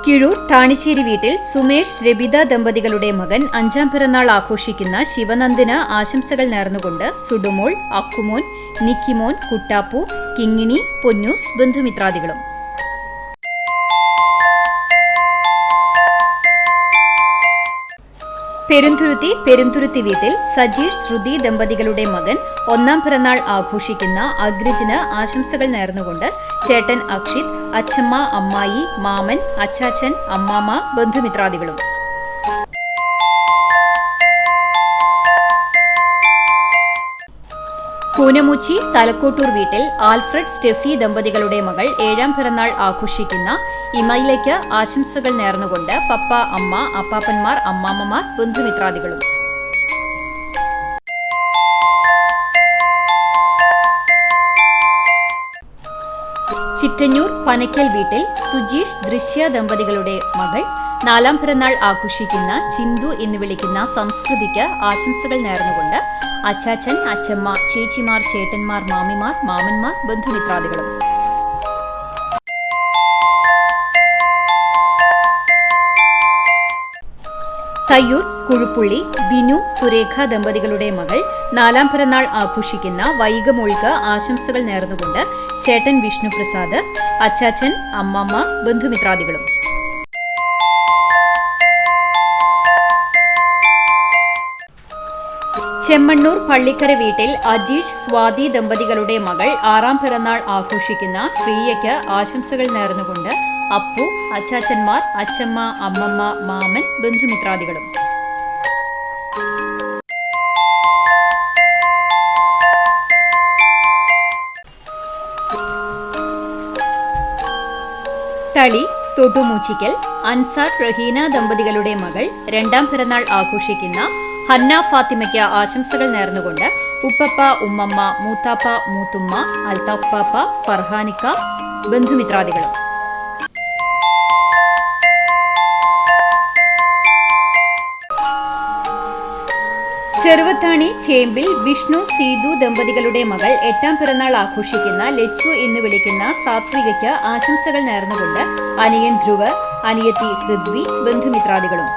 കിഴൂർ താണിശ്ശേരി വീട്ടിൽ സുമേഷ് രബിത ദമ്പതികളുടെ മകൻ 5ാം പിറന്നാൾ ആഘോഷിക്കുന്ന ശിവനന്ദിന് ആശംസകൾ നേർന്നുകൊണ്ട് സുഡുമോൾ, അക്കുമോൻ, നിക്കിമോൻ, കുട്ടാപ്പു, കിങ്ങിണി, പൊന്നൂസ്, ബന്ധുമിത്രാദികളും. പെരുന്തുരുത്തി വീട്ടിൽ സജീഷ് ശ്രുതി ദമ്പതികളുടെ മകൻ 1ാം പിറന്നാൾ ആഘോഷിക്കുന്ന അഗ്രജിന് ആശംസകൾ നേർന്നുകൊണ്ട് ചേട്ടൻ അക്ഷിത്, അച്ഛമ്മ, അമ്മായി, മാമൻ, അച്ചാച്ചൻ, അമ്മാമ്മ, ബന്ധുമിത്രാദികളും. കൂനമുച്ചി തലക്കോട്ടൂർ വീട്ടിൽ ആൽഫ്രഡ് സ്റ്റെഫി ദമ്പതികളുടെ മകൾ 7ാം പിറന്നാൾ ആഘോഷിക്കുന്ന ഇമയിലേക്ക് ആശംസകൾ നേർന്നുകൊണ്ട് പപ്പ, അമ്മ, അപ്പാപ്പന്മാർ, അമ്മാമ്മമാർ, ബന്ധുമിത്രാദികളും. ചിറ്റഞ്ഞൂർ പനക്കൽ വീട്ടിൽ സുജീഷ് ദൃശ്യ ദമ്പതികളുടെ മകൾ 4ാം പിറന്നാൾ ആഘോഷിക്കുന്ന ചിന്തു എന്ന് വിളിക്കുന്ന സംസ്കൃതിക്ക് ആശംസകൾ നേർന്നുകൊണ്ട് അച്ചാച്ചൻ, അച്ചമ്മ, ചേച്ചിമാർ, ചേട്ടന്മാർ, മാമിമാർ, മാമന്മാർ, ബന്ധുമിത്രാദികളും. തയ്യൂർ കുഴുപ്പുള്ളി ബിനു സുരേഖ ദമ്പതികളുടെ മകൾ 4ാം പിറന്നാൾ ആഘോഷിക്കുന്ന വൈഗമോൾക്ക് ആശംസകൾ നേർന്നുകൊണ്ട് ചേട്ടൻ വിഷ്ണുപ്രസാദ്, അച്ചാച്ചൻ, അമ്മമ്മ, ബന്ധുമിത്രാദികളും. ചെമ്മണ്ണൂർ പള്ളിക്കര വീട്ടിൽ അജീഷ് സ്വാതി ദമ്പതികളുടെ മകൾ 6ാം പിറന്നാൾ ആഘോഷിക്കുന്ന ശ്രീയയ്ക്ക് ആശംസകൾ നേർന്നുകൊണ്ട് അപ്പു, അച്ചാച്ചന്മാർ, അച്ചമ്മ, അമ്മമ്മ, മാമൻ, ബന്ധുമിത്രാദികളും. തളി തൊട്ടുമൂച്ചിക്കൽ അൻസാർ റഹീന ദമ്പതികളുടെ മകൾ 2ാം പിറന്നാൾ ആഘോഷിക്കുന്ന ഹന്ന ഫാത്തിമയ്ക്ക് ആശംസകൾ നേർന്നുകൊണ്ട് ഉപ്പപ്പ, ഉമ്മമ്മ, മൂത്താപ്പ, മൂത്തുമ്മ, അൽത്താഫ് പാപ്പ, ഫർഹാനിക്ക, ബന്ധുമിത്രാദികളും. ചെറുവത്താണി ചേമ്പിൽ വിഷ്ണു സീതു ദമ്പതികളുടെ മകൾ 8ാം പിറന്നാൾ ആഘോഷിക്കുന്ന ലച്ചു എന്ന് വിളിക്കുന്ന സാത്വികയ്ക്ക് ആശംസകൾ നേർന്നുകൊണ്ട് അനിയൻ ധ്രുവ്, അനിയത്തി പൃഥ്വി, ബന്ധുമിത്രാദികളും.